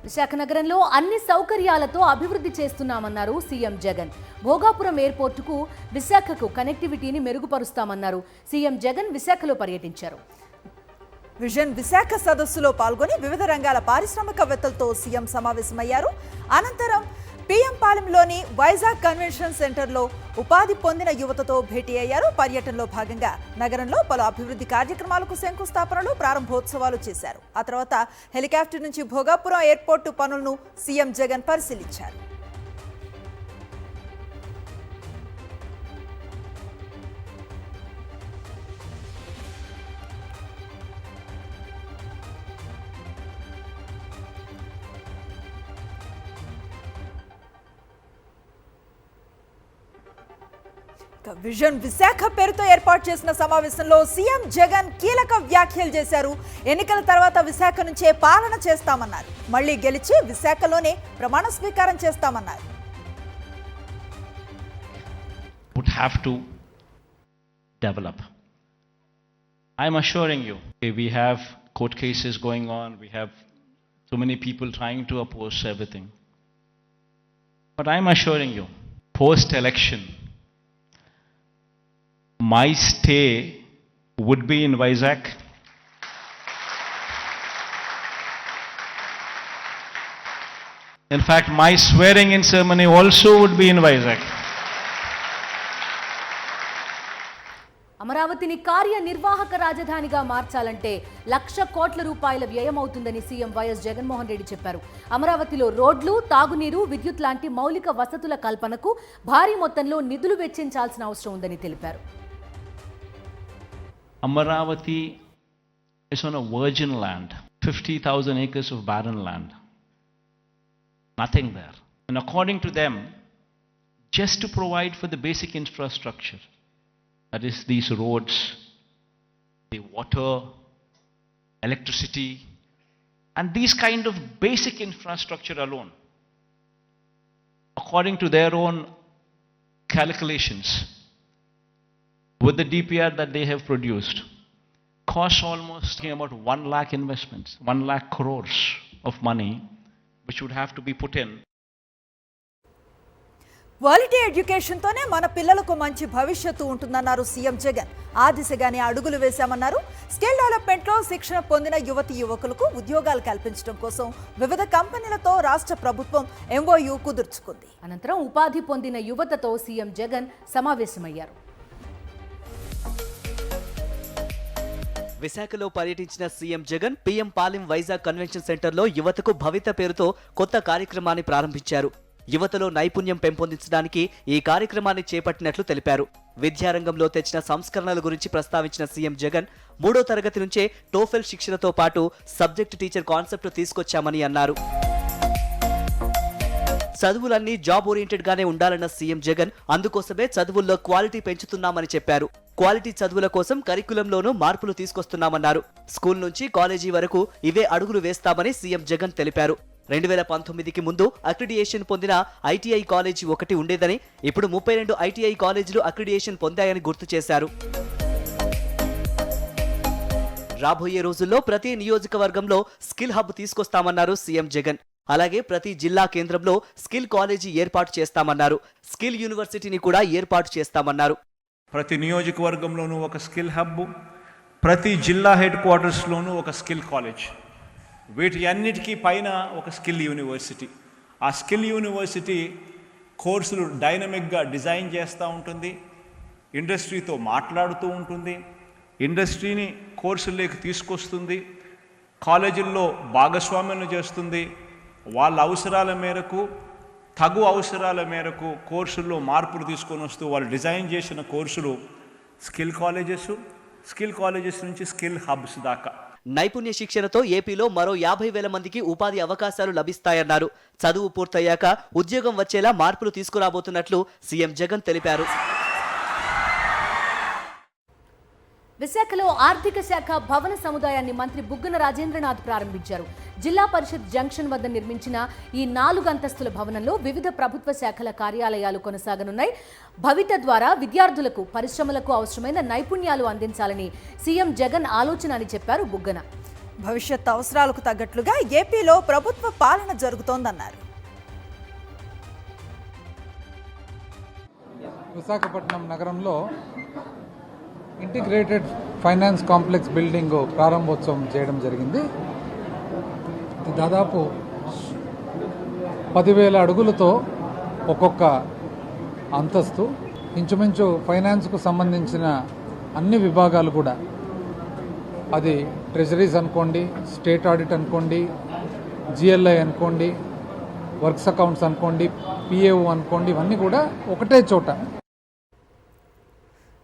విశాఖ నగరంలో అన్ని సౌకర్యాలతో అభివృద్ధి చేస్తున్నామన్నారు సీఎం జగన్. భోగాపురం ఎయిర్పోర్టుకు విశాఖకు కనెక్టివిటీని మెరుగుపరుస్తామన్నారు. సీఎం జగన్ విశాఖలో పర్యటించారు. విజన్ విశాఖ సదస్సులో పాల్గొని వివిధ రంగాల పారిశ్రామికవేత్తలతో సీఎం సమావేశమయ్యారు. అనంతరం పీఎం పాలెంలోని వైజాగ్ కన్వెన్షన్ సెంటర్లో ఉపాధి పొందిన యువతతో భేటీ అయ్యారు. పర్యటనలో భాగంగా నగరంలో పలు అభివృద్ధి కార్యక్రమాలకు శంకుస్థాపనలు, ప్రారంభోత్సవాలు చేశారు. ఆ తర్వాత హెలికాప్టర్ నుంచి భోగాపురం ఎయిర్పోర్టు పనులను సీఎం జగన్ పరిశీలించారు. విజన్ విశాఖ పేరుతో ఏర్పాటు చేసిన సమావేశంలో సీఎం జగన్ కీలక వ్యాఖ్యలు చేశారు. ఎన్నికల తర్వాత విశాఖ నుంచే పాలన చేస్తామన్నారు. మళ్లీ గెలిచి విశాఖలోనే ప్రమాణ స్వీకారం చేస్తామన్నారు. Would have to develop. I'm assuring you, we have court cases going on, we have so many people trying to oppose everything. But I'm assuring you, post-election, my stay would be in Vizag. In fact, my swearing-in ceremony also would be in Vizag. అమరావతిని కార్యనిర్వాహక రాజధానిగా మార్చాలంటే 1,00,000 కోట్ల రూపాయల వ్యయం అవుతుందని CM YS Jaganmohan Reddy చెప్పారు. అమరావతిలో రోడ్లు, తాగునీరు, విద్యుత్ లాంటి మౌలిక వసతుల కల్పనకు భారీ మొత్తంలో నిధులు వెచ్చించాల్సిన అవసరం ఉందని తెలిపారు. Amaravati is on a virgin land, 50,000 acres of barren land. Nothing there. And according to them, just to provide for the basic infrastructure, that is these roads, the water, electricity, and these kind of basic infrastructure alone, according to their own calculations, with the DPR that they have produced, costs almost about 1 lakh investments, 1 lakh crores of money, which would have to be put in. Quality ఎడ్యుకేషన్తోనే మన పిల్లలకు మంచి భవిష్యత్తు ఉంటుందన్నారు CM Jagan. ఆ దిశగానే అడుగులు వేశామన్నారు. Skill డెవలప్మెంట్లో శిక్షణ పొందిన యువతీ యువకులకు ఉద్యోగాలు కల్పించడం కోసం వివిధ కంపెనీలతో రాష్ట్ర ప్రభుత్వం ఎంఓయూ కుదుర్చుకుంది. అనంతరం ఉపాధి పొందిన యువతతో సీఎం జగన్ సమావేశమయ్యారు. విశాఖలో పర్యటించిన CM Jagan PM Palem Vizag convention సెంటర్లో యువతకు భవిత పేరుతో కొత్త కార్యక్రమాన్ని ప్రారంభించారు. యువతలో నైపుణ్యం పెంపొందించడానికి ఈ కార్యక్రమాన్ని చేపట్టినట్లు తెలిపారు. విద్యారంగంలో తెచ్చిన సంస్కరణల గురించి ప్రస్తావించిన సీఎం జగన్ 3వ తరగతి నుంచే టోఫెల్ శిక్షణతో పాటు సబ్జెక్ట్ టీచర్ కాన్సెప్ట్ తీసుకొచ్చామని అన్నారు. చదువులన్నీ జాబ్ ఓరియంటెడ్ గానే ఉండాలన్న సీఎం జగన్ అందుకోసమే చదువుల్లో క్వాలిటీ పెంచుతున్నామని చెప్పారు. క్వాలిటీ చదువుల కోసం కరికులంలోనూ మార్పులు తీసుకొస్తున్నామన్నారు. స్కూల్ నుంచి కాలేజీ వరకు ఇవే అడుగులు వేస్తామని సీఎం జగన్ తెలిపారు. 2019కి ముందు అక్రిడియేషన్ పొందిన ఐటీఐ కాలేజీ ఒకటి ఉండేదని, ఇప్పుడు 32 ఐటీఐ కాలేజీలు అక్రిడియేషన్ పొందాయని గుర్తు చేశారు. రాబోయే రోజుల్లో ప్రతి నియోజకవర్గంలో స్కిల్ హబ్ తీసుకొస్తామన్నారు సీఎం జగన్. అలాగే ప్రతి జిల్లా కేంద్రంలో స్కిల్ కాలేజీ ఏర్పాటు చేస్తామన్నారు. స్కిల్ యూనివర్సిటీని కూడా ఏర్పాటు చేస్తామన్నారు. ప్రతి నియోజకవర్గంలోనూ ఒక స్కిల్ హబ్, ప్రతి జిల్లా హెడ్ క్వార్టర్స్లోనూ ఒక స్కిల్ కాలేజ్, వీటి అన్నిటికీ పైన ఒక స్కిల్ యూనివర్సిటీ. ఆ స్కిల్ యూనివర్సిటీ కోర్సులు డైనమిక్గా డిజైన్ చేస్తూ ఉంటుంది, ఇండస్ట్రీతో మాట్లాడుతూ ఉంటుంది, ఇండస్ట్రీని కోర్సుల్లోకి తీసుకొస్తుంది, కాలేజీల్లో భాగస్వామ్యం చేస్తుంది. వాళ్ళ అవసరాల మేరకు, తగు అవసరాల మేరకు కోర్సుల్లో మార్పులు తీసుకొని వస్తూ వాళ్ళు డిజైన్ చేసిన కోర్సులు స్కిల్ కాలేజెస్ నుంచి స్కిల్ హబ్స్ దాకా. నైపుణ్య శిక్షణతో ఏపీలో మరో 50,000 మందికి ఉపాధి అవకాశాలు లభిస్తాయన్నారు. చదువు పూర్తయ్యాక ఉద్యోగం వచ్చేలా మార్పులు తీసుకురాబోతున్నట్లు సీఎం జగన్ తెలిపారు. విశాఖలో ఆర్థిక శాఖ భవన సముదాయాన్ని మంత్రి బుగ్గన రాజేంద్రనాథ్ ప్రారంభించారు. జిల్లా పరిషత్ జంక్షన్ వద్ద నిర్మించిన ఈ 4 అంతస్తుల భవనంలో వివిధ ప్రభుత్వ శాఖల కార్యాలయాలు కొనసాగనున్నాయి. భవిత ద్వారా విద్యార్థులకు, పరిశ్రమలకు అవసరమైన నైపుణ్యాలు అందించాలని సీఎం జగన్ ఆలోచన అని చెప్పారు బుగ్గన. భవిష్యత్ అవసరాలకు తగ్గట్లుగా ఏపీలో ప్రభుత్వ పాలన జరుగుతోందన్నారు. విశాఖపట్నం నగరంలో ఇంటిగ్రేటెడ్ ఫైనాన్స్ కాంప్లెక్స్ బిల్డింగ్ ప్రారంభోత్సవం చేయడం జరిగింది. ఇది దాదాపు 10,000 అడుగులతో ఒక్కొక్క అంతస్తు, ఇంచుమించు ఫైనాన్స్కు సంబంధించిన అన్ని విభాగాలు కూడా, అది ట్రెజరీస్ అనుకోండి, స్టేట్ ఆడిట్ అనుకోండి, జిఎల్ఐ అనుకోండి, వర్క్స్ అకౌంట్స్ అనుకోండి, పిఏఓ అనుకోండి, ఇవన్నీ కూడా ఒకటే చోట.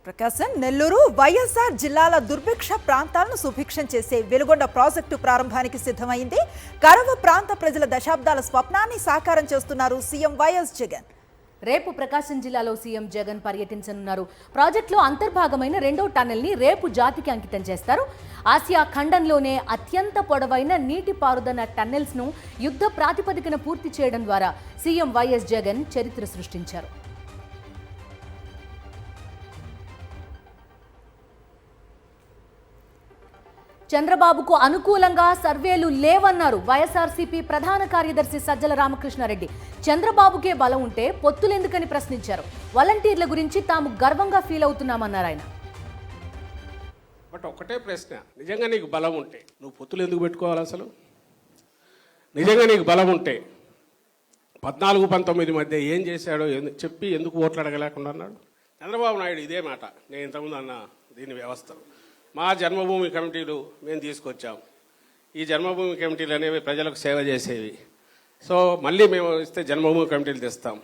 ప్రకాశం, నెల్లూరు, వైఎస్ఆర్ జిల్లాల దుర్భిక్ష ప్రాంతాలను సుభిక్షం చేసే వెలుగొండ ప్రాజెక్టు ప్రారంభానికి సిద్ధమైంది. కరవ ప్రాంత ప్రజల దశాబ్దాల స్వప్నాన్ని సాకారం చేస్తున్నారు సీఎం వైఎస్ జగన్. రేపు ప్రకాశం జిల్లాలో సీఎం జగన్ పర్యటించనున్నారు. ప్రాజెక్టులో అంతర్భాగమైన 2వ టన్నెల్ని రేపు జాతికి అంకితం చేస్తారు. ఆసియా ఖండంలోనే అత్యంత పొడవైన నీటిపారుదల టన్నెల్స్ను యుద్ధ ప్రాతిపదికన పూర్తి చేయడం ద్వారా సీఎం వైఎస్ జగన్ చరిత్ర సృష్టించారు. చంద్రబాబుకు అనుకూలంగా సర్వేలు లేవన్నారు వైఎస్ఆర్సీపీ ప్రధాన కార్యదర్శి సజ్జల రామకృష్ణారెడ్డి. చంద్రబాబుకే బలం ఉంటే పొత్తులెందుకని ప్రశ్నించారు. వాలంటీర్ల గురించి తాము గర్వంగా ఫీల్ అవుతున్నామన్నారు ఆయన. బట్ ఒకటే ప్రశ్న, నిజంగా నీకు బలం ఉంటే నువ్వు పొత్తులు ఎందుకు పెట్టుకోవాలి? అసలు నిజంగా నీకు బలం ఉంటే 14-19 మధ్య ఏం చేశాడో చెప్పి ఎందుకు ఓట్లు అడగలేకుండా అన్నాడు చంద్రబాబు నాయుడు. ఇదే మాట నేను ఇంతకుముందు అన్న దీని వ్యవస్థ. మా జన్మభూమి కమిటీలు మేము తీసుకొచ్చాం. ఈ జన్మభూమి కమిటీలు అనేవి ప్రజలకు సేవ చేసేవి. సో మళ్ళీ మేము ఇస్తే జన్మభూమి కమిటీలు తెస్తాం,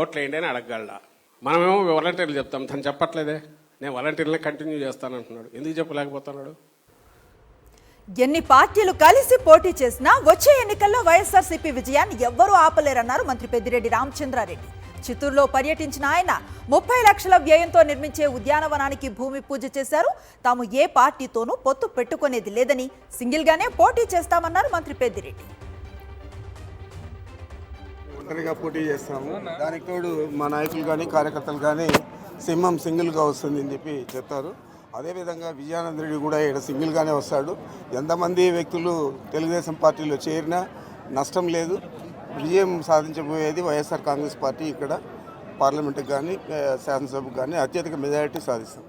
ఓట్లు వేయండి అని అడగగలడా? మనమేమో వాలంటీర్లు చెప్తాం, తను చెప్పట్లేదే. నేను వాలంటీర్లనే కంటిన్యూ చేస్తానంటున్నాడు. ఎందుకు చెప్పలేకపోతున్నాడు? ఎన్ని పార్టీలు కలిసి పోటీ చేసినా వచ్చే ఎన్నికల్లో వైఎస్ఆర్సీపీ విజయాన్ని ఎవ్వరూ ఆపలేరన్నారు మంత్రి పెద్దిరెడ్డి రామచంద్రారెడ్డి. చిత్తూరులో పర్యటించిన ఆయన 30 లక్షల వ్యయంతో నిర్మించే ఉద్యానవనానికి భూమి పూజ చేశారు. తాము ఏ పార్టీతోనూ పొత్తు పెట్టుకునేది లేదని, సింగిల్గానే పోటీ చేస్తామన్నారు మంత్రి పెద్దిరెడ్డి. ఒంటరిగా పోటీ చేస్తాము, దానికి తోడు మా నాయకులు కానీ కార్యకర్తలు కానీ సింహం సింగిల్గా వస్తుందని చెప్పి చెప్తారు. అదేవిధంగా విజయానంద రెడ్డి కూడా ఇక్కడ సింగిల్గానే వస్తాడు. ఎంతమంది వ్యక్తులు తెలుగుదేశం పార్టీలో చేరినా నష్టం లేదు. విజయం సాధించబోయేది వైఎస్ఆర్ కాంగ్రెస్ పార్టీ. ఇక్కడ పార్లమెంటుకు కానీ శాసనసభకు కానీ అత్యధిక మెజారిటీ సాధిస్తాం.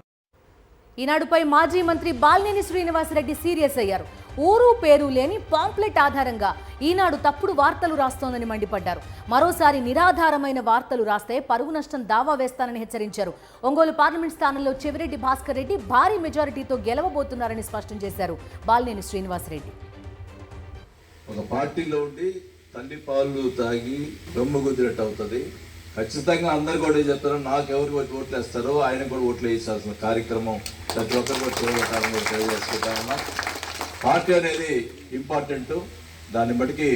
ఈనాడుపై మాజీ మంత్రి బాలినేని శ్రీనివాసరెడ్డి సీరియస్ అయ్యారు. ఊరు పేరు లేని పాంప్లెట్ ఆధారంగా ఈనాడు తప్పుడు వార్తలు రాస్తోందని మండిపడ్డారు. మరోసారి నిరాధారమైన వార్తలు రాస్తే పరువు నష్టం దావా వేస్తానని హెచ్చరించారు. ఒంగోలు పార్లమెంట్ స్థానంలో చెవిరెడ్డి భాస్కర్ రెడ్డి భారీ మెజారిటీతో గెలవబోతున్నారని స్పష్టం చేశారు బాలినేని శ్రీనివాసరెడ్డి. ఒక పార్టీలో ఉండి తండ్రి పాలు తాగి రొమ్ము కుదిరట్టు అవుతుంది. ఖచ్చితంగా అందరు కూడా చెప్తారు, నాకు ఎవరికి ఓట్లు వేస్తారో ఆయన కూడా ఓట్లు వేసాల్సిన కార్యక్రమం ప్రతి ఒక్కరు కూడా చేయగలుగుతారని కూడా తెలియజేసుకుంటా ఉన్నా. పార్టీ అనేది ఇంపార్టెంట్. దాన్ని బట్టి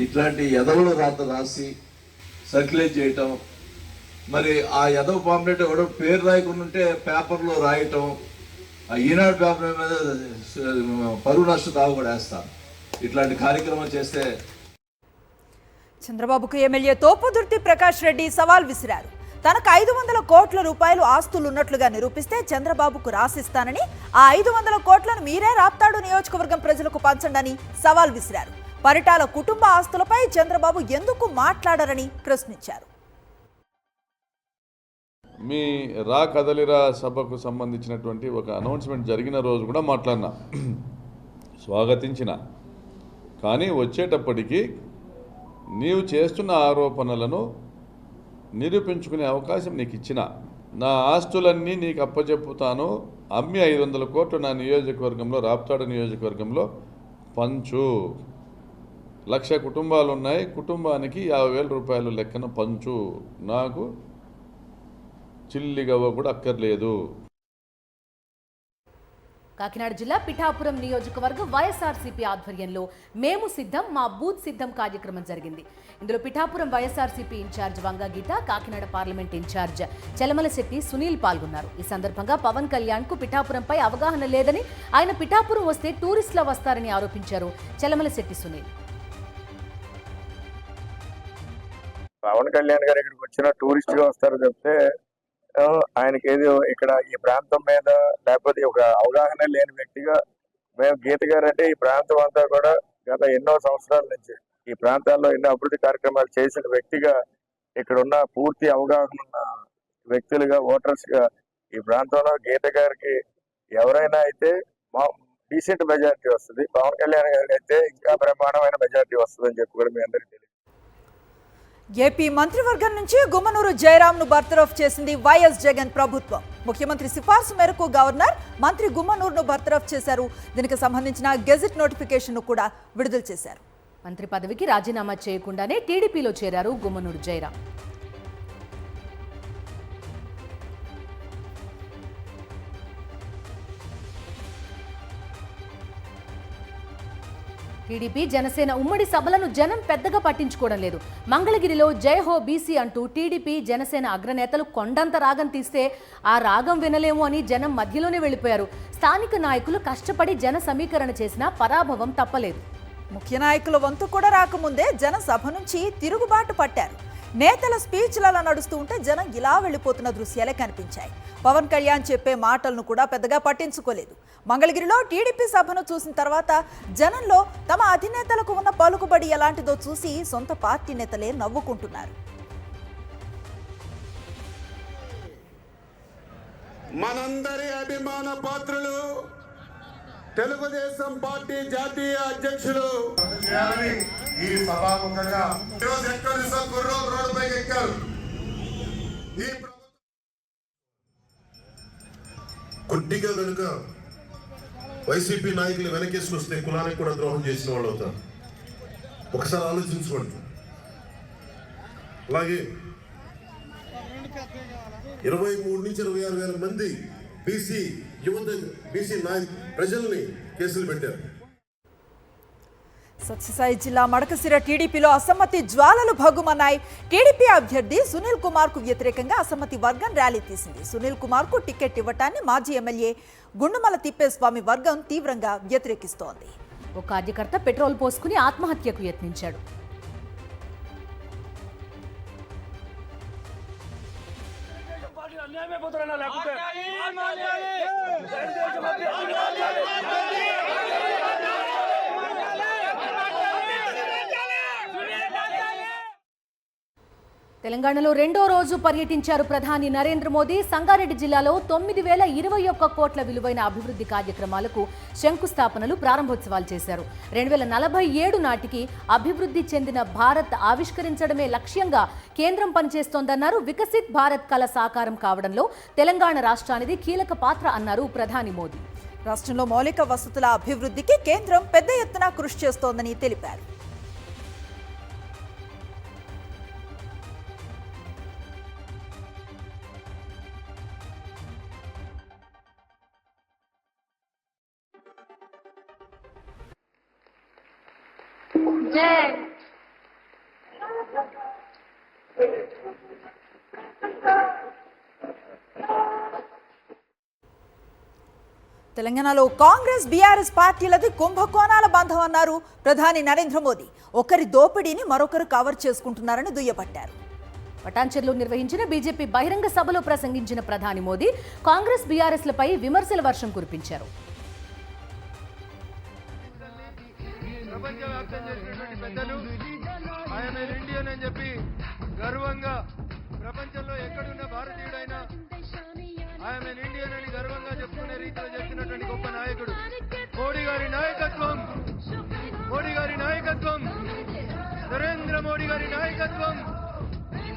ఇట్లాంటి ఎదవలు రాసి సర్క్యులేట్ చేయటం, మరి ఆ ఎదవ పాంప్లెట్ ఎవడో పేరు రాయకుండా ఉంటే పేపర్లో రాయటం, ఆ ఈనాడు పేపర్ మీద పరువు నష్టం దావ కూడా వేస్తాను. ఇట్లాంటి కార్యక్రమం చేస్తే చంద్రబాబుకు ఎమ్మెల్యే తోపుదుర్తి ప్రకాష్ రెడ్డి సవాల్ విసిరారు. తనకు 500 కోట్ల రూపాయలు ఆస్తులున్నట్లుగా నిరూపిస్తే చంద్రబాబుకు రాసిస్తానని, ఆ 500 కోట్లను మీరే రాప్తాడు నియోజకవర్గం ప్రజలకు పంచండని సవాల్ విసిరారు. పరిటాల కుటుంబ ఆస్తులపై చంద్రబాబు ఎందుకు మాట్లాడరని ప్రశ్నించారు. మీ రా కదలిరా సభకు సంబంధించినటువంటి ఒక అనౌన్స్మెంట్ జరిగిన రోజు కూడా మాట్లాడినా, స్వాగతించిన. కానీ వచ్చేటప్పటికి నీవు చేస్తున్న ఆరోపణలను నిరూపించుకునే అవకాశం నీకు ఇచ్చిన, నా ఆస్తులన్నీ నీకు అప్పచెప్పుతాను, అమ్మి 500 కోట్లు నా నియోజకవర్గంలో రాప్తాడు నియోజకవర్గంలో పంచు. 1,00,000 కుటుంబాలు ఉన్నాయి, కుటుంబానికి 50,000 రూపాయలు లెక్కన పంచు. నాకు చిల్లిగవ్వ కూడా అక్కర్లేదు. కాకినాడ జిల్లా పిఠాపురం నియోజకవర్గం వైఎస్ఆర్సీపీ ఆధ్వర్యంలో మేము సిద్ధం మా బూత్ సిద్ధం కార్యక్రమం జరిగింది. ఇందులో పిఠాపురం వైఎస్ఆర్సీపీ ఇన్ఛార్జ్ వంగ గీత, కాకినాడ పార్లమెంట్ ఇన్ఛార్జ్ చలమలశెట్టి సునీల్ పాల్గొన్నారు. ఈ సందర్భంగా పవన్ కళ్యాణ్ కు పిఠాపురంపై అవగాహన లేదని, ఆయన పిఠాపురం వస్తే టూరిస్టులు వస్తారని ఆరోపించారు చలమలశెట్టి సునీల్. పవన్ కళ్యాణ్ గారు ఇక్కడికి వచ్చిన టూరిస్ట్ గా వస్తారు చెప్తే ఆయనకి ఏదో ఇక్కడ ఈ ప్రాంతం మీద లేకపోతే ఒక అవగాహన లేని వ్యక్తిగా మేము గీత గారు అంటే ఈ ప్రాంతం అంతా కూడా గత ఎన్నో సంవత్సరాల నుంచి ఈ ప్రాంతాల్లో ఎన్నో అభివృద్ధి కార్యక్రమాలు చేసిన వ్యక్తిగా, ఇక్కడ ఉన్న పూర్తి అవగాహన ఉన్న వ్యక్తులుగా, ఓటర్స్ గా ఈ ప్రాంతంలో గీత గారికి ఎవరైనా అయితే డీసెంట్ మెజారిటీ వస్తుంది, పవన్ కళ్యాణ్ గారికి అయితే ఇంకా బ్రహ్మాండమైన మెజారిటీ వస్తుంది అని చెప్పి కూడా మీ అందరికీ తెలియదు. ఏపీ మంత్రివర్గం నుంచి గుమ్మనూరు జయరాంను బర్తరఫ్ చేసింది వైఎస్ జగన్ ప్రభుత్వం. ముఖ్యమంత్రి సిఫార్సు మేరకు గవర్నర్ మంత్రి గుమ్మనూరును బర్తరఫ్ చేశారు. దీనికి సంబంధించిన గెజెట్ నోటిఫికేషన్ను కూడా విడుదల చేశారు. మంత్రి పదవికి రాజీనామా చేయకుండానే టీడీపీలో చేరారు గుమ్మనూరు జయరాం. టీడీపీ జనసేన ఉమ్మడి సభలను జనం పెద్దగా పట్టించుకోవడం లేదు. మంగళగిరిలో జై హో బీసీ అంటూ టీడీపీ జనసేన అగ్రనేతలు కొండంత రాగం తీస్తే ఆ రాగం వినలేము అని జనం మధ్యలోనే వెళ్లిపోయారు. స్థానిక నాయకులు కష్టపడి జన సమీకరణ చేసినా పరాభవం తప్పలేదు. ముఖ్య నాయకుల వంతు కూడా రాకముందే జన సభ నుంచి తిరుగుబాటు పట్టారు. నేతల స్పీచ్లలో నడుస్తూ ఉంటే జనం ఇలా వెళ్ళిపోతున్న దృశ్యాలే కనిపించాయి. పవన్ కళ్యాణ్ చెప్పే మాటలను కూడా పెద్దగా పట్టించుకోలేదు. మంగళగిరిలో టీడీపీ సభను చూసిన తర్వాత జనంలో తమ అధినేతలకు ఉన్న పలుకుబడి ఎలాంటిదో చూసి సొంత పార్టీ నేతలే నవ్వుకుంటున్నారు. మనందరి అభిమాన పాత్రులు తెలుగుదేశం పార్టీ జాతీయ అధ్యక్షులు ఈ సభాముఖంగా ఈరోజు ఎక్కడ గుర్రం రోడ్డుపైకి ఎక్కారు. ఈ కొద్దిగా కనుక వైసీపీ నాయకులు వెనకేసుకొస్తే కులానికి కూడా ద్రోహం చేసిన వాళ్ళు అవుతారు. ఒకసారి ఆలోచించుకోండి. అలాగే 23 నుంచి 26 వేల మంది బీసీ యువత, బీసీ ప్రజల్ని కేసులు పెట్టారు. సత్యసాయి జిల్లా మడకసిర టీడీపీలో అసమ్మతి జ్వాలలు భగ్గుమన్నాయి. టీడీపీ అభ్యర్థి సునీల్ కుమార్ కు వ్యతిరేకంగా అసమ్మతి వర్గం ర్యాలీ తీసింది. సునీల్ కుమార్ కు టికెట్ ఇవ్వటాన్ని మాజీ ఎమ్మెల్యే గుండుమల తిప్పేస్వామి వర్గం తీవ్రంగా వ్యతిరేకిస్తోంది. ఒక కార్యకర్త పెట్రోల్ పోసుకుని ఆత్మహత్యకు యత్నించాడు. తెలంగాణలో రెండో రోజు పర్యటించారు ప్రధాని నరేంద్ర మోదీ. సంగారెడ్డి జిల్లాలో 9,021 కోట్ల విలువైన అభివృద్ధి కార్యక్రమాలకు శంకుస్థాపనలు, ప్రారంభోత్సవాలు చేశారు. 2047 నాటికి అభివృద్ధి చెందిన భారత్ ఆవిష్కరించడమే లక్ష్యంగా కేంద్రం పనిచేస్తోందన్నారు. వికసిత్ భారత్ కల సాకారం కావడంలో తెలంగాణ రాష్ట్రానిది కీలక పాత్ర అన్నారు ప్రధాని మోదీ. రాష్ట్రంలో మౌలిక వసతుల అభివృద్ధికి కేంద్రం పెద్ద ఎత్తున కృషి చేస్తోందని తెలిపారు. తెలంగాణలో కాంగ్రెస్ బీఆర్ఎస్ పార్టీలది కుంభకోణాల బంధం అన్నారు ప్రధాని నరేంద్ర మోదీ. ఒకరి దోపిడీని మరొకరు కవర్ చేసుకుంటున్నారని దుయ్యబట్టారు. పటాన్చెరులో నిర్వహించిన బీజేపీ బహిరంగ సభలో ప్రసంగించిన ప్రధాని మోదీ కాంగ్రెస్ బీఆర్ఎస్లపై విమర్శల వర్షం కురిపించారు. గర్వంగా ప్రపంచంలో ఎక్కడున్న భారతీయుడైనా ఐఎమ్ ఎన్ ఇండియన్ అని గర్వంగా చెప్పుకునే రీతిలో చెప్పినటువంటి గొప్ప నాయకుడు మోడీ గారి నాయకత్వం, మోడీ గారి నాయకత్వం, నరేంద్ర మోడీ గారి నాయకత్వం.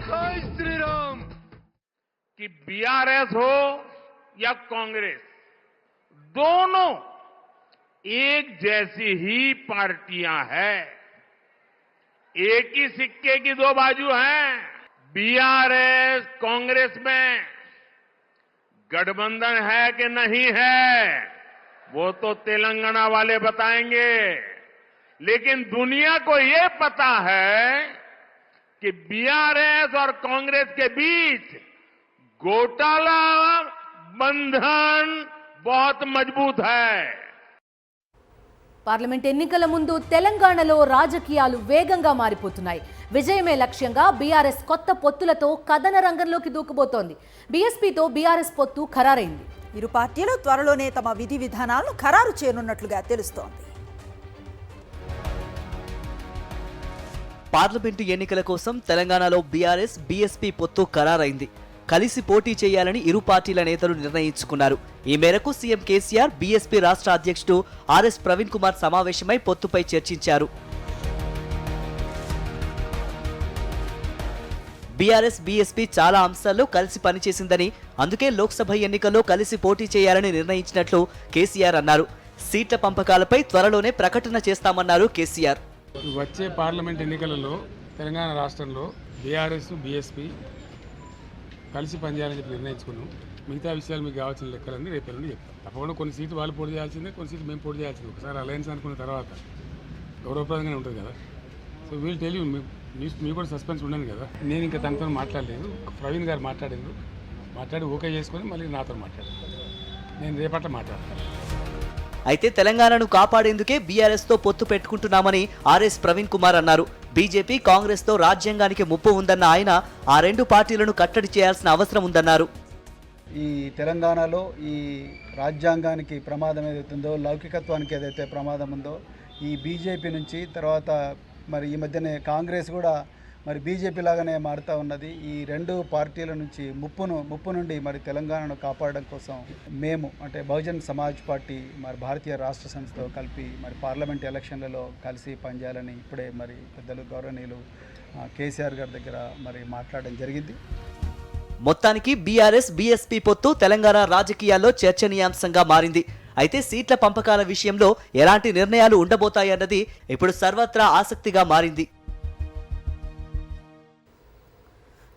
జై శ్రీరామ్. कि बीआरएस हो या कांग्रेस, दोनों एक जैसी ही पार्टियां हैं. एक ही सिक्के की दो बाजू हैं. बीआरएस कांग्रेस में गठबंधन है कि नहीं है वो तो तेलंगाना वाले बताएंगे, लेकिन दुनिया को ये पता है कि बीआरएस और कांग्रेस के बीच घोटाला बंधन बहुत मजबूत है. పార్లమెంట్ ఎన్నికల ముందు తెలంగాణలో రాజకీయాలు వేగంగా మారిపోతున్నాయి. విజయమే లక్ష్యంగా బీఆర్ఎస్ కొత్త పొత్తులతో కథన రంగంలోకి దూకుబోతోంది. బీఎస్పీతో బీఆర్ఎస్ పొత్తు ఖరారైంది. ఇరు పార్టీలు త్వరలోనే తమ విధి విధానాలను ఖరారు చేయనున్నట్లుగా తెలుస్తోంది. పార్లమెంటు ఎన్నికల కోసం తెలంగాణలో బీఆర్ఎస్ బీఎస్పీ పొత్తు ఖరారైంది. కలిసి పోటీ చేయాలని ఇరు పార్టీల నేతలు నిర్ణయించుకున్నారు. ఈ మేరకు సీఎం కేసీఆర్ బీఎస్పీ రాష్ట్ర అధ్యక్షుడు ఆర్ఎస్ ప్రవీణ్ కుమార్ సమావేశమై పొత్తుపై చర్చించారు. బీఆర్ఎస్ బీఎస్పీ చాలా అంశాల్లో కలిసి పనిచేసిందని, అందుకే లోక్సభ ఎన్నికల్లో కలిసి పోటీ చేయాలని నిర్ణయించినట్లు కేసీఆర్ అన్నారు. సీట్ల పంపకాలపై త్వరలోనే ప్రకటన చేస్తామన్నారు కేసీఆర్. వచ్చే పార్లమెంట్ ఎన్నికలలో తెలంగాణ రాష్ట్రంలో బీఆర్ఎస్ బీఎస్పీ కలిసి పనిచేయాలని చెప్పి నిర్ణయించుకున్నాం. మిగతా విషయాలు మీకు కావాల్సిన లెక్కలన్నీ రేపు నుండి చెప్తాం. తప్పకుండా కొన్ని సీట్లు వాళ్ళు పోటీ చేయాల్సిందే, కొన్ని సీట్లు మేము పోటీ చేయాల్సిందే. ఒకసారి అలయన్స్ అనుకున్న తర్వాత గౌరవప్రదంగానే ఉంటుంది కదా. సో వీళ్ళు తెలియదు, మీకు కూడా సస్పెన్స్ ఉండదు కదా. నేను ఇంకా తనతో మాట్లాడలేదు. ప్రవీణ్ గారు మాట్లాడి ఓకే చేసుకొని మళ్ళీ నాతో మాట్లాడారు. నేను రేపట్ల మాట్లాడతాను. అయితే తెలంగాణను కాపాడేందుకే బీఆర్ఎస్తో పొత్తు పెట్టుకుంటున్నామని ఆర్ఎస్ ప్రవీణ్ కుమార్ అన్నారు. బీజేపీ కాంగ్రెస్తో రాజ్యాంగానికి ముప్పు ఉందన్న ఆయన ఆ రెండు పార్టీలను కట్టడి చేయాల్సిన అవసరం ఉందన్నారు. ఈ తెలంగాణలో ఈ రాజ్యాంగానికి ప్రమాదం ఏదైతుందో, లౌకికత్వానికి ఏదైతే ప్రమాదం ఉందో, ఈ బీజేపీ నుంచి తర్వాత మరి ఈ మధ్యనే కాంగ్రెస్ కూడా మరి బీజేపీ లాగానే మారుతూ ఉన్నది. ఈ రెండు పార్టీల నుంచి ముప్పు నుండి మరి తెలంగాణను కాపాడడం కోసం మేము అంటే బహుజన్ సమాజ్ పార్టీ మరి భారతీయ రాష్ట్ర సమితితో కలిపి మరి పార్లమెంట్ ఎలక్షన్లలో కలిసి పనిచేయాలని ఇప్పుడే మరి పెద్దలు గౌరవనీయులు కేసీఆర్ గారి దగ్గర మరి మాట్లాడడం జరిగింది. మొత్తానికి బీఆర్ఎస్ బీఎస్పీ పొత్తు తెలంగాణ రాజకీయాల్లో చర్చనీయాంశంగా మారింది. అయితే సీట్ల పంపకాల విషయంలో ఎలాంటి నిర్ణయాలు ఉండబోతాయన్నది ఇప్పుడు సర్వత్రా ఆసక్తిగా మారింది.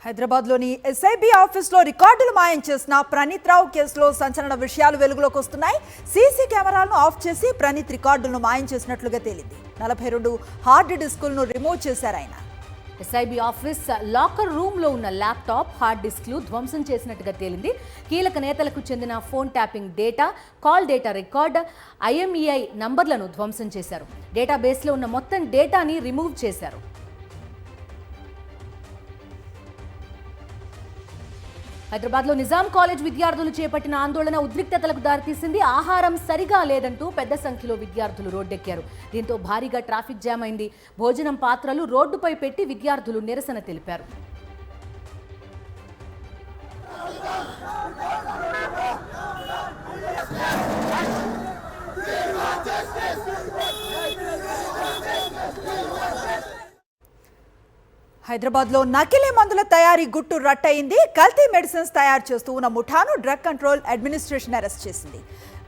హైదరాబాద్లోని ఎస్ఐబి ఆఫీస్లో రికార్డులు మాయం చేసిన ప్రణీత్ రావు కేసులో సంచలన విషయాలు వెలుగులోకి వస్తున్నాయి. సీసీ కెమెరాలను ఆఫ్ చేసి ప్రణీత్ రికార్డులను మాయం చేసినట్లుగా తేలింది. 42 హార్డ్ డిస్కులను రిమూవ్ చేశారు ఆయన. ఎస్ఐబి ఆఫీస్ లాకర్ రూమ్లో ఉన్న ల్యాప్టాప్, హార్డ్ డిస్క్లు ధ్వంసం చేసినట్టుగా తేలింది. కీలక నేతలకు చెందిన phone tapping data, call data record, IMEI నంబర్లను ధ్వంసం చేశారు. డేటాబేస్లో ఉన్న మొత్తం డేటాని రిమూవ్ చేశారు. హైదరాబాద్లో నిజాం కాలేజ్ విద్యార్థులు చేపట్టిన ఆందోళన ఉద్రిక్తతలకు దారితీసింది. ఆహారం సరిగా లేదంటూ పెద్ద సంఖ్యలో విద్యార్థులు రోడ్డెక్కారు. దీంతో భారీగా ట్రాఫిక్ జామ్ అయింది. భోజనం పాత్రలు రోడ్డుపై పెట్టి విద్యార్థులు నిరసన తెలిపారు. హైదరాబాద్లో నకిలీ మందుల తయారీ గుట్టు రట్టయింది. కల్తీ మెడిసిన్స్ తయారు చేస్తూ ఉన్న ముఠాను డ్రగ్ కంట్రోల్ అడ్మినిస్ట్రేషన్ అరెస్ట్ చేసింది.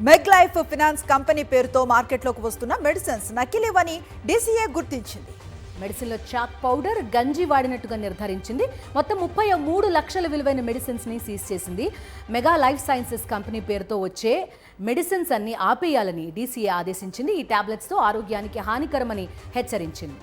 మెగ్ లైఫ్ ఫినాన్స్ కంపెనీ పేరుతో మార్కెట్లోకి వస్తున్న మెడిసిన్స్ నకిలీవని DCA గుర్తించింది. మెడిసిన్లో చాక్ పౌడర్, గంజి వాడినట్టుగా నిర్ధారించింది. మొత్తం 33 లక్షల విలువైన మెడిసిన్స్ని సీజ్ చేసింది. మెగా లైఫ్ సైన్సెస్ కంపెనీ పేరుతో వచ్చే మెడిసిన్స్ అన్ని ఆపేయాలని DCA ఆదేశించింది. ఈ టాబ్లెట్స్తో ఆరోగ్యానికి హానికరమని హెచ్చరించింది.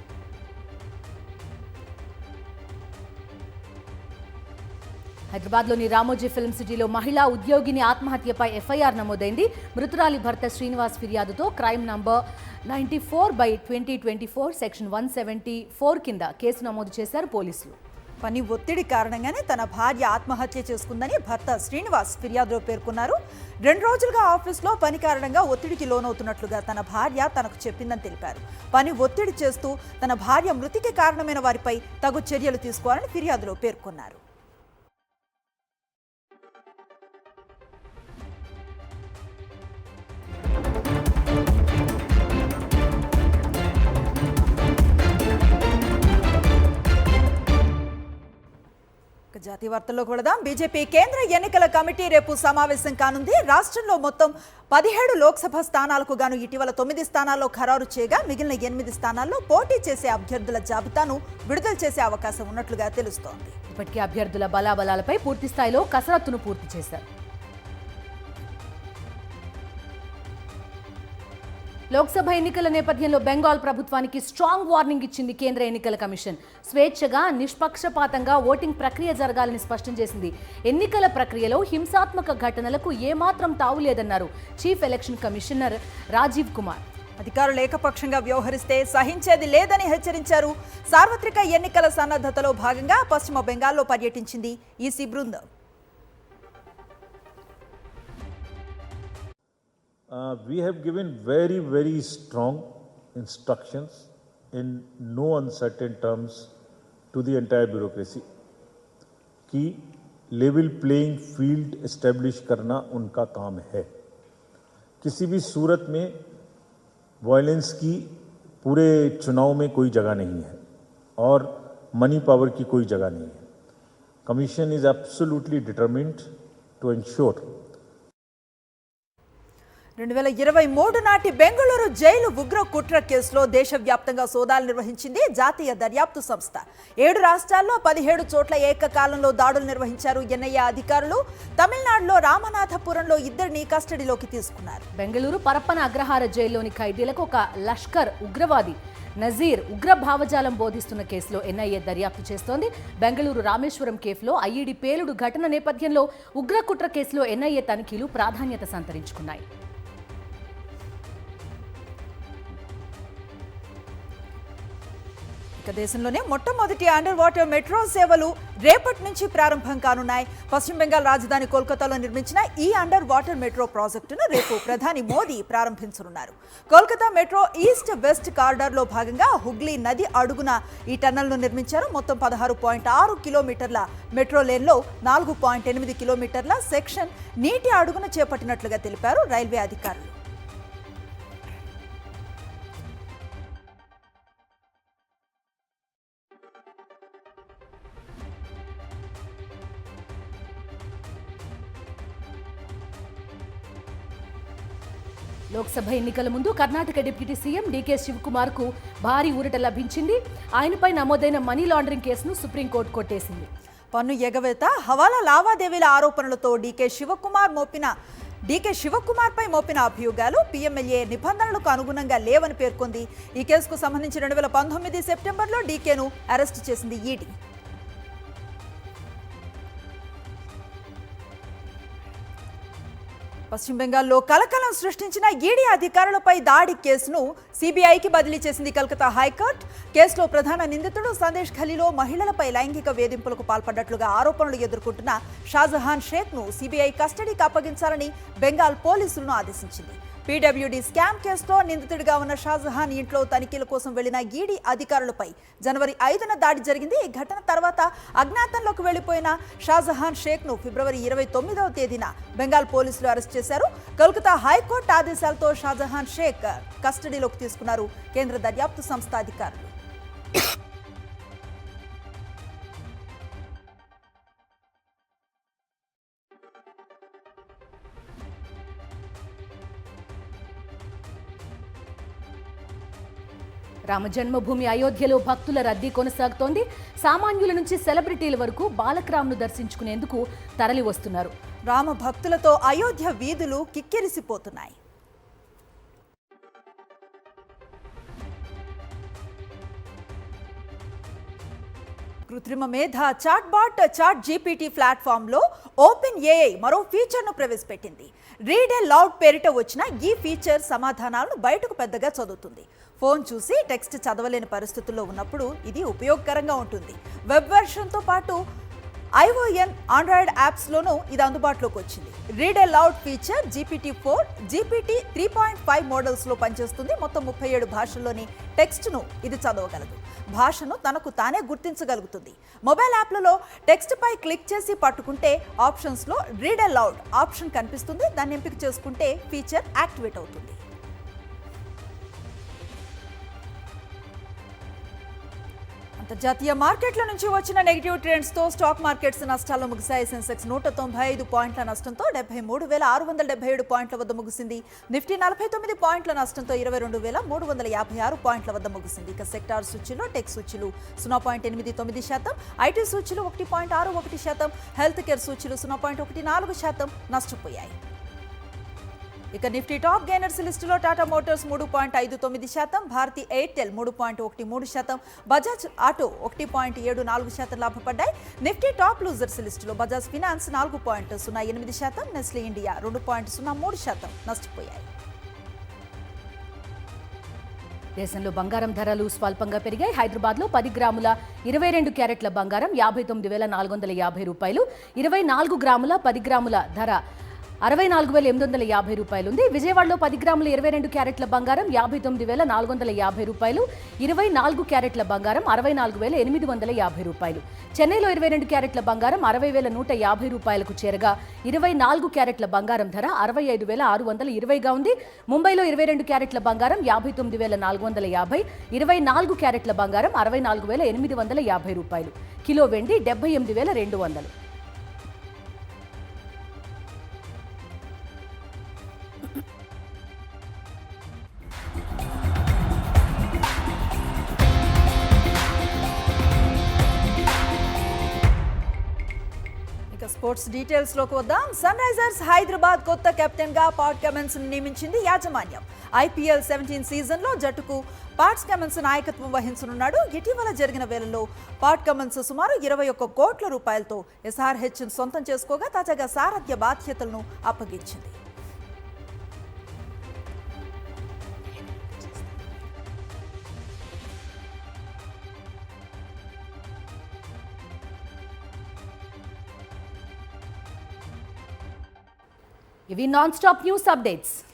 హైదరాబాద్లోని రామోజీ ఫిల్మ్ సిటీలో మహిళా ఉద్యోగిని ఆత్మహత్యపై FIR నమోదైంది. మృతురాలి భర్త శ్రీనివాస్ ఫిర్యాదుతో క్రైమ్ నంబర్ 94/2024 సెక్షన్ 174 కింద కేసు నమోదు చేశారు పోలీసులు. పని ఒత్తిడి కారణంగానే తన భార్య ఆత్మహత్య చేసుకుందని భర్త శ్రీనివాస్ ఫిర్యాదులో పేర్కొన్నారు. 2 రోజులుగా ఆఫీస్లో పని కారణంగా ఒత్తిడికి లోనవుతున్నట్లుగా తన భార్య తనకు చెప్పిందని తెలిపారు. పని ఒత్తిడి చేస్తూ తన భార్య మృతికి కారణమైన వారిపై తగు చర్యలు తీసుకోవాలని ఫిర్యాదులో పేర్కొన్నారు. జాతీయ వార్తల్లో కూడా బీజేపీ కేంద్ర ఎన్నికల కమిటీ రేపు సమావేశం కానుంది. రాష్ట్రంలో మొత్తం 17 లోక్సభ స్థానాలకు గాను ఇటీవల 9 స్థానాల్లో ఖరారు చేయగా మిగిలిన 8 స్థానాల్లో పోటీ చేసే అభ్యర్థుల జాబితాను విడుదల చేసే అవకాశం ఉన్నట్లుగా తెలుస్తోంది. ఇప్పటికే అభ్యర్థుల బలాబలాలపై పూర్తి స్థాయిలో కసరత్తును పూర్తి చేశారు. లోక్సభ ఎన్నికల నేపథ్యంలో బెంగాల్ ప్రభుత్వానికి స్ట్రాంగ్ వార్నింగ్ ఇచ్చింది కేంద్ర ఎన్నికల కమిషన్. స్వేచ్ఛగా, నిష్పక్షపాతంగా ఓటింగ్ ప్రక్రియ జరగాలని స్పష్టం చేసింది. ఎన్నికల ప్రక్రియలో హింసాత్మక ఘటనలకు ఏమాత్రం తావులేదన్నారు chief election commissioner Rajiv Kumar. అధికారులు ఏకపక్షంగా వ్యవహరిస్తే సహించేది లేదని హెచ్చరించారు. సార్వత్రిక ఎన్నికల సన్నద్ధతలో భాగంగా పశ్చిమ బెంగాల్లో పర్యటించింది ఈసీ బృందం. We have given very, very strong instructions in no uncertain terms to the entire bureaucracy कि लेवल प्लेइंग फील्ड एस्टेब्लिश करना उनका काम है। किसी भी सूरत में वायलेंस की पूरे चुनाव में कोई जगह नहीं है और मनी पावर की कोई जगह नहीं है। Commission is absolutely determined to ensure 2023 నాటి బెంగళూరు జైలు ఉగ్ర కుట్ర కేసులో దేశవ్యాప్తంగా సోదాలు నిర్వహించింది జాతీయ దర్యాప్తు సంస్థ. 7 రాష్ట్రాల్లో 17 చోట్ల ఏకకాలంలో దాడులు నిర్వహించారు ఎన్ఐఏ అధికారులు. తమిళనాడులో రామనాథపురంలో 2 కస్టడీలోకి తీసుకున్నారు. బెంగళూరు పరప్పన అగ్రహార జైల్లోని ఖైదీలకు ఒక లష్కర్ ఉగ్రవాది నజీర్ ఉగ్ర భావజాలం బోధిస్తున్న కేసులో ఎన్ఐఏ దర్యాప్తు చేస్తోంది. బెంగళూరు రామేశ్వరం కేఫ్లో ఐఈడీ పేలుడు ఘటన నేపథ్యంలో ఉగ్ర కుట్ర కేసులో ఎన్ఐఏ తనిఖీలు ప్రాధాన్యత సంతరించుకున్నాయి. దేశంలోనే మొట్టమొదటి అండర్ వాటర్ మెట్రో సేవలు రేపటి నుంచి ప్రారంభం కానున్నాయి. పశ్చిమ బెంగాల్ రాజధాని కోల్కతాలో నిర్మించిన ఈ అండర్ వాటర్ మెట్రో ప్రాజెక్టును రేపు ప్రధాని మోదీ ప్రారంభించనున్నారు. కోల్కతా మెట్రో ఈస్ట్ వెస్ట్ కారిడార్లో భాగంగా హుగ్లీ నది అడుగున ఈ టన్నెల్ను నిర్మించారు. మొత్తం 16.6 కిలోమీటర్ల మెట్రో లేన్లో 4.8 కిలోమీటర్ల సెక్షన్ నీటి అడుగున చేపట్టినట్లుగా తెలిపారు రైల్వే అధికారులు. లోక్సభ ఎన్నికల ముందు Karnataka deputy CM DK Shivakumar కు భారీ ఊరట లభించింది. ఆయనపై నమోదైన మనీ లాండరింగ్ కేసును సుప్రీంకోర్టు కొట్టేసింది. పన్ను ఎగవేత, హవాలా లావాదేవీల ఆరోపణలతో డీకే శివకుమార్ పై మోపిన అభియోగాలు పీఎంఎల్ఏ నిబంధనలకు అనుగుణంగా లేవని పేర్కొంది. ఈ కేసుకు సంబంధించి 2019 సెప్టెంబర్లో డీకేను అరెస్టు చేసింది ఈడీ. పశ్చిమ బెంగాల్లో కలకలం సృష్టించిన ఈడీ అధికారులపై దాడి కేసును సిబిఐకి బదిలీ చేసింది కలకత్తా హైకోర్టు. కేసులో ప్రధాన నిందితుడు సందేశ్ ఖలీలో మహిళలపై లైంగిక వేధింపులకు పాల్పడ్డట్లుగా ఆరోపణలు ఎదుర్కొంటున్న షాజహాన్ షేక్ను సిబిఐ కస్టడీకి అప్పగించాలని బెంగాల్ పోలీసులను ఆదేశించింది. పీడబ్ల్యూడీ స్కామ్ కేసులో నిందితుడిగా ఉన్న షాజహాన్ ఇంట్లో తనిఖీల కోసం వెళ్లిన ఈడీ అధికారులపై జనవరి 5న దాడి జరిగింది. ఈ ఘటన తర్వాత అజ్ఞాతంలోకి వెళ్లిపోయిన షాజహాన్ షేక్ను ఫిబ్రవరి 29వ తేదీన బెంగాల్ పోలీసులు అరెస్ట్ చేశారు. కోల్కతా హైకోర్టు ఆదేశాలతో షాజహాన్ షేక్ కస్టడీలోకి తీసుకున్నారు కేంద్ర దర్యాప్తు సంస్థ అధికారులు. రామజన్మభూమి అయోధ్యలో భక్తుల రద్దీ కొనసాగుతోంది. సామాన్యుల నుంచి సెలబ్రిటీల వరకు బాలకరామ్ను దర్శించుకునేందుకు తరలి వస్తున్నారు. రామ భక్తులతో అయోధ్య వీధులు కిక్కిరిసిపోతున్నాయి. కృత్రిమ మేధ చాట్ జీపీటీ ప్లాట్ఫామ్లో ఓపెన్ ఏఐ మరో ఫీచర్ను ప్రవేశపెట్టింది. రీడ్ ఏ లౌడ్ పేరిట వచ్చిన ఈ ఫీచర్ సమాధానాలను బయటకు పెద్దగా చదువుతుంది. ఫోన్ చూసి టెక్స్ట్ చదవలేని పరిస్థితుల్లో ఉన్నప్పుడు ఇది ఉపయోగకరంగా ఉంటుంది. వెబ్ వెర్షన్తో పాటు ఐఓఎన్ ఆండ్రాయిడ్ యాప్స్లోనూ ఇది అందుబాటులోకి వచ్చింది. రీడ్ ఏ లౌడ్ ఫీచర్ GPT-4, GPT 3.5 మోడల్స్లో పనిచేస్తుంది. మొత్తం 37 భాషల్లోని టెక్స్ట్ను ఇది చదవగలదు. భాషను తనకు తానే గుర్తించగలుగుతుంది. మొబైల్ యాప్లలో టెక్స్ట్పై క్లిక్ చేసి పట్టుకుంటే ఆప్షన్స్లో రీడ్ ఏ లౌడ్ ఆప్షన్ కనిపిస్తుంది. దాన్ని ఎంపిక చేసుకుంటే ఫీచర్ యాక్టివేట్ అవుతుంది. అంతర్జాతీయ మార్కెట్ల నుంచి వచ్చిన నెగిటివ్ ట్రెండ్స్తో స్టాక్ మార్కెట్స్ నష్టాల్లో ముగిశాయి. సెన్సెక్స్ 195 పాయింట్ల నష్టంతో 73,677 పాయింట్ల వద్ద ముగిసింది. నిఫ్టీ 49 పాయింట్ల నష్టంతో 22,356 పాయింట్ల వద్ద ముగిసింది. ఇక సెక్టార్ సూచీలో టెక్ సూచీలు 0.89%, ఐటీ సూచీలు 1.61%, హెల్త్ కేర్ సూచీలు 0.14% నష్టపోయాయి. ఇక నిఫ్టీ టాప్ గెయినర్స్ లిస్టులో టాటా మోటార్స్ 3.59%, భారతీ ఎయిర్టెల్ 3.13%, బజాజ్ ఆటో 1.74% లాభపడ్డాయి. నిఫ్టీ టాప్ లూజర్స్ లిస్టులో బజాజ్ ఫినాన్స్ 4.08%, నెస్లే ఇండియా 2.03% నష్టపోయాయి. దేశంలో బంగారం ధరలు స్వల్పంగా పెరిగాయి. హైదరాబాద్లో 10 గ్రాముల 22 క్యారెట్ల బంగారం 59,450 రూపాయలు, 24 గ్రాముల 10 గ్రాముల ధర 64,850 రూపాయలు ఉంది. విజయవాడలో 10 గ్రాముల 22 క్యారెట్ల బంగారం 59,450 రూపాయలు. 24 క్యారెట్ల బంగారం 64,850 రూపాయలు. చెన్నైలో 22 క్యారెట్ల బంగారం 60,150 రూపాయలకు చేరగా 24 క్యారెట్ల బంగారం ధర 65,620గా ఉంది. ముంబైలో 22 క్యారెట్ల బంగారం 59,450, 24 క్యారెట్ల బంగారం 64,850 రూపాయలు. కిలో వెండి 78,200. స్పోర్ట్స్ డీటెయిల్స్ లోకి వద్దాం. సన్ రైజర్స్ హైదరాబాద్ కొత్త కెప్టెన్ గా పాట్ కమిన్స్ నియమించింది యాజమాన్యం. IPL 17 సీజన్ లో జట్టుకు పాట్ కమిన్స్ నాయకత్వం వహించనున్నాడు. ఇటీవల జరిగిన వేళల్లో పాట్ కమిన్స్ సుమారు 21 కోట్ల రూపాయలతో SRH సొంతం చేసుకోగా తాజాగా సారథ్య బాధ్యతలను అప్పగించింది. ఇవి నాన్ స్టాప్ న్యూస్ అప్డేట్స్.